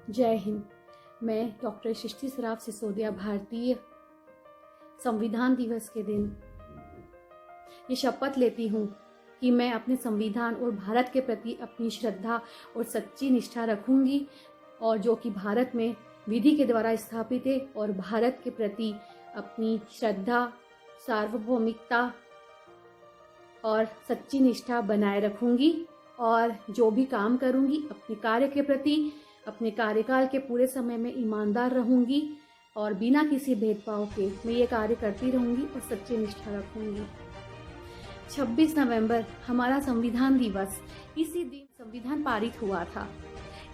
जय हिंद। मैं डॉक्टर सृष्टि सराफ सिसोदिया भारतीय संविधान दिवस के दिन ये शपथ लेती हूँ कि मैं अपने संविधान और भारत के प्रति अपनी श्रद्धा और सच्ची निष्ठा रखूँगी, और जो कि भारत में विधि के द्वारा स्थापित है, और भारत के प्रति अपनी श्रद्धा, सार्वभौमिकता और सच्ची निष्ठा बनाए रखूँगी। और जो भी काम करूँगी अपने कार्य के प्रति, अपने कार्यकाल के पूरे समय में ईमानदार रहूँगी और बिना किसी भेदभाव के मैं ये कार्य करती रहूँगी और सच्ची निष्ठा रखूँगी। 26 नवंबर हमारा संविधान दिवस, इसी दिन संविधान पारित हुआ था।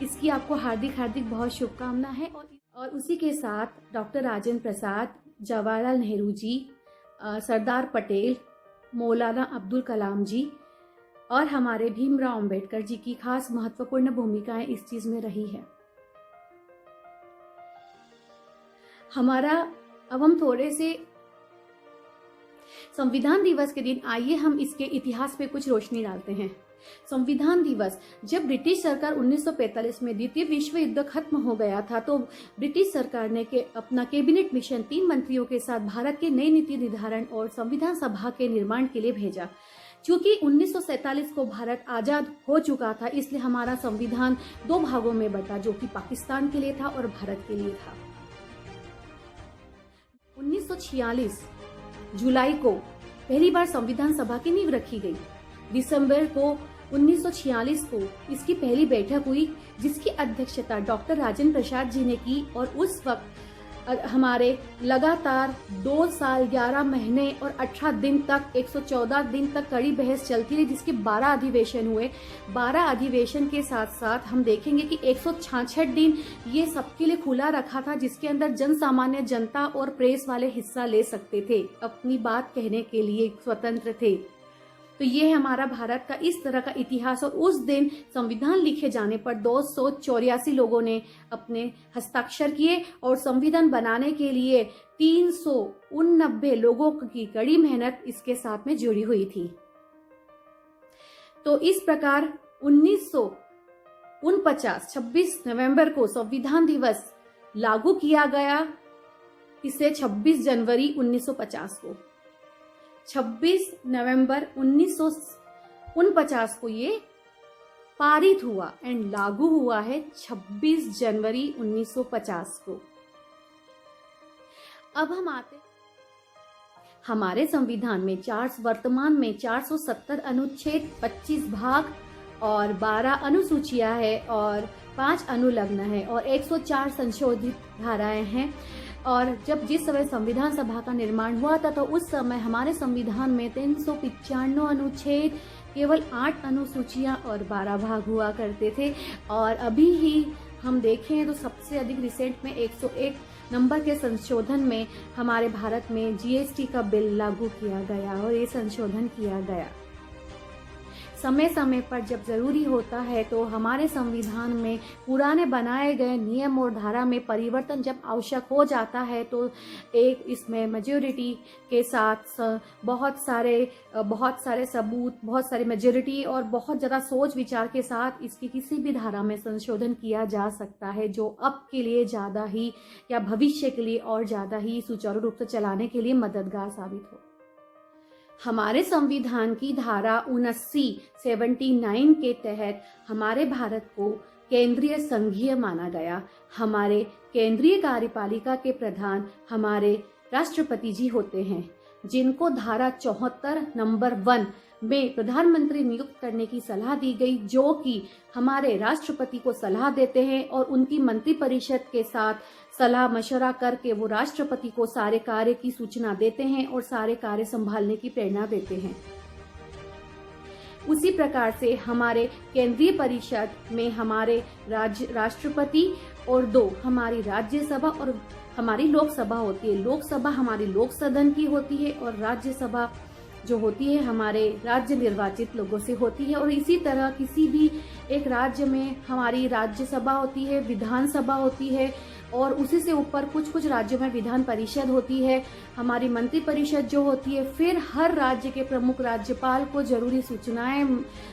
इसकी आपको हार्दिक बहुत शुभकामना है। और उसी के साथ डॉक्टर राजेंद्र प्रसाद, जवाहरलाल नेहरू जी, सरदार पटेल, मौलाना अब्दुल कलाम जी और हमारे भीमराव अंबेडकर जी की खास महत्वपूर्ण भूमिकाएं इस चीज में रही है। अब हम थोड़े से संविधान दिवस के दिन आइए हम इसके इतिहास पे कुछ रोशनी डालते हैं। संविधान दिवस, जब ब्रिटिश सरकार 1945 में द्वितीय विश्व युद्ध खत्म हो गया था, तो ब्रिटिश सरकार ने अपना कैबिनेट मिशन 3 मंत्रियों के साथ भारत के नई नीति निर्धारण और संविधान सभा के निर्माण के लिए भेजा। क्योंकि 1947 को भारत आजाद हो चुका था, इसलिए हमारा संविधान 2 भागों में बटा, जो कि पाकिस्तान के लिए था और भारत के लिए था। 1946 जुलाई को पहली बार संविधान सभा की नींव रखी गई। दिसंबर को 1946 को इसकी पहली बैठक हुई, जिसकी अध्यक्षता डॉक्टर राजेंद्र प्रसाद जी ने की। और उस वक्त हमारे लगातार 2 साल 11 महीने और 18 दिन तक 114 दिन तक कड़ी बहस चलती रही, जिसके 12 अधिवेशन हुए। 12 अधिवेशन के साथ साथ हम देखेंगे कि 166 दिन ये सबके लिए खुला रखा था, जिसके अंदर जन सामान्य जनता और प्रेस वाले हिस्सा ले सकते थे, अपनी बात कहने के लिए स्वतंत्र थे। तो ये है हमारा भारत का इस तरह का इतिहास। और उस दिन संविधान लिखे जाने पर 284 लोगों ने अपने हस्ताक्षर किए और संविधान बनाने के लिए 389 लोगों की कड़ी मेहनत इसके साथ में जुड़ी हुई थी। तो इस प्रकार 1949 26 नवंबर को संविधान दिवस लागू किया गया। इसे 26 जनवरी 1950 को 26 नवंबर 1949 को ये पारित हुआ एंड लागू हुआ है 26 जनवरी 1950 को। अब हम आते हमारे संविधान में वर्तमान में 470 अनुच्छेद, 25 भाग और 12 अनुसूचियां हैं और 5 अनुलग्न है और 104 संशोधित धाराएं हैं। और जिस समय संविधान सभा का निर्माण हुआ था, तो उस समय हमारे संविधान में 395 अनुच्छेद, केवल 8 अनुसूचियां और 12 भाग हुआ करते थे। और अभी ही हम देखें तो सबसे अधिक रिसेंट में 101 नंबर के संशोधन में हमारे भारत में जीएसटी का बिल लागू किया गया और ये संशोधन किया गया। समय समय पर जब जरूरी होता है तो हमारे संविधान में पुराने बनाए गए नियम और धारा में परिवर्तन जब आवश्यक हो जाता है, तो एक इसमें मेजॉरिटी के साथ बहुत सारे सबूत, बहुत सारी मेजॉरिटी और बहुत ज़्यादा सोच विचार के साथ इसकी किसी भी धारा में संशोधन किया जा सकता है, जो अब के लिए ज़्यादा ही या भविष्य के लिए और ज़्यादा ही सुचारू रूप से चलाने के लिए मददगार साबित हो। हमारे संविधान की धारा 79 के तहत हमारे भारत को केंद्रीय संघीय माना गया। हमारे केंद्रीय कार्यपालिका के प्रधान हमारे राष्ट्रपति जी होते हैं, जिनको धारा 74 नंबर 1 में प्रधानमंत्री नियुक्त करने की सलाह दी गई, जो कि हमारे राष्ट्रपति को सलाह देते हैं और उनकी मंत्रिपरिषद के साथ सलाह मशवरा करके वो राष्ट्रपति को सारे कार्य की सूचना देते हैं और सारे कार्य संभालने की प्रेरणा देते हैं। उसी प्रकार से हमारे केंद्रीय परिषद में हमारे राष्ट्रपति और 2 हमारी राज्यसभा और हमारी लोकसभा होती है। लोकसभा हमारी लोक सदन की होती है और राज्यसभा जो होती है हमारे राज्य निर्वाचित लोगों से होती है। और इसी तरह किसी भी एक राज्य में हमारी राज्यसभा होती है, विधानसभा होती है और उसी से ऊपर कुछ कुछ राज्यों में विधान परिषद होती है, हमारी मंत्री परिषद जो होती है। फिर हर राज्य के प्रमुख राज्यपाल को जरूरी सूचनाएं,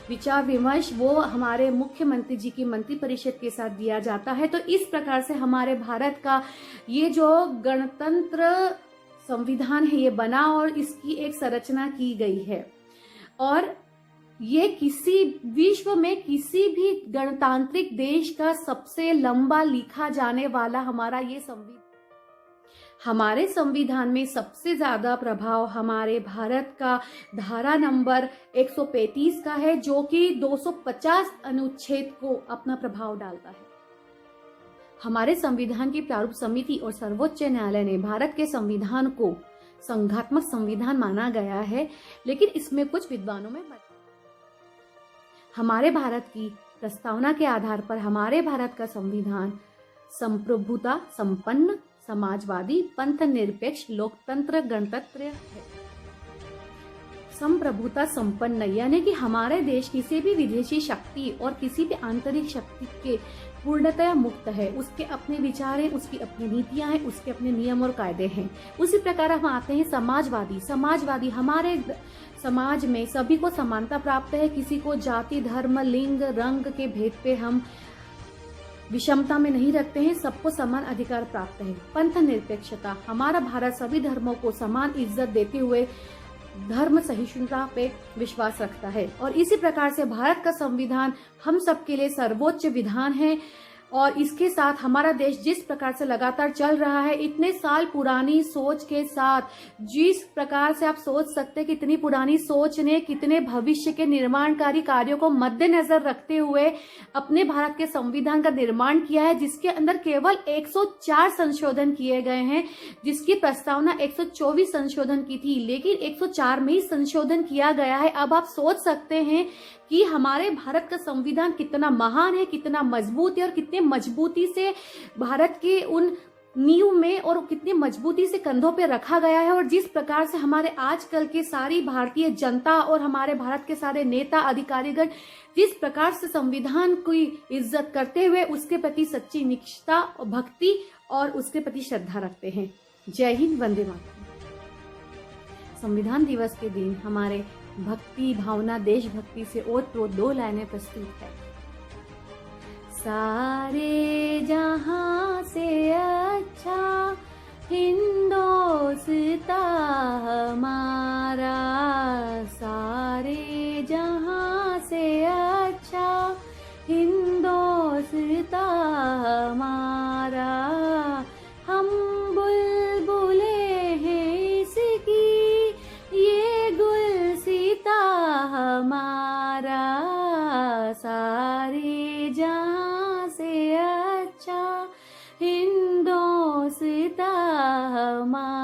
विचार विमर्श वो हमारे मुख्यमंत्री जी की मंत्री परिषद के साथ दिया जाता है। तो इस प्रकार से हमारे भारत का ये जो गणतंत्र संविधान है ये बना और इसकी एक संरचना की गई है। और ये किसी विश्व में किसी भी गणतांत्रिक देश का सबसे लंबा लिखा जाने वाला हमारा ये संविधान। हमारे संविधान में सबसे ज्यादा प्रभाव हमारे भारत का धारा नंबर 135 का है, जो कि 250 अनुच्छेद को अपना प्रभाव डालता है। हमारे संविधान की प्रारूप समिति और सर्वोच्च न्यायालय ने भारत के संविधान को संघात्मक संविधान माना गया है, लेकिन इसमें कुछ विद्वानों में हमारे भारत की प्रस्तावना के आधार पर हमारे भारत का संविधान संप्रभुता संपन्न, समाजवादी, पंथ निरपेक्ष, लोकतंत्र, गणतंत्र है। संप्रभुता संपन्न यानी कि हमारे देश किसी भी विदेशी शक्ति और किसी भी आंतरिक शक्ति के पूर्णतया मुक्त है। उसके अपने विचार हैं, उसकी अपनी नीतियां हैं, उसके अपने नियम और कायदे हैं। उसी प्रकार हम आते हैं समाजवादी। समाजवादी हमारे समाज में सभी को समानता प्राप्त है, किसी को जाति, धर्म, लिंग, रंग के भेद पे हम विषमता में नहीं रखते हैं, सबको समान अधिकार प्राप्त है। पंथ निरपेक्षता, हमारा भारत सभी धर्मों को समान इज्जत देते हुए धर्म सहिष्णुता पे विश्वास रखता है। और इसी प्रकार से भारत का संविधान हम सबके लिए सर्वोच्च विधान है। और इसके साथ हमारा देश जिस प्रकार से लगातार चल रहा है, इतने साल पुरानी सोच के साथ, जिस प्रकार से आप सोच सकते हैं कि इतनी पुरानी सोच ने कितने भविष्य के निर्माणकारी कार्यों को मद्देनजर रखते हुए अपने भारत के संविधान का निर्माण किया है, जिसके अंदर केवल 104 संशोधन किए गए हैं, जिसकी प्रस्तावना 124 संशोधन की थी, लेकिन 104 में ही संशोधन किया गया है। अब आप सोच सकते हैं कि हमारे भारत का संविधान कितना महान है, कितना मजबूत है और कितने मजबूती से भारत के उन नींव में और कितनी मजबूती से कंधों पे रखा गया है। और जिस प्रकार से हमारे आजकल के सारी भारतीय जनता और हमारे भारत के सारे नेता अधिकारीगण जिस प्रकार से संविधान की इज्जत करते हुए उसके प्रति सच्ची निष्ठा और भक्ति और उसके प्रति श्रद्धा रखते हैं। जय हिंद, वंदे मातरम। संविधान दिवस के दिन हमारे भक्ति भावना देशभक्ति से ओतप्रोत 2 लाइनें प्रस्तुत है। सारे जहां से अच्छा हिंदोस्तां हमारा, सारे जहां से अच्छा हिंदोस्तां हमारा। हम बुलबुले हैं इसकी, ये गुलसिता हमारा, सारे जहां से अच्छा हिंदोस्तां हमारा।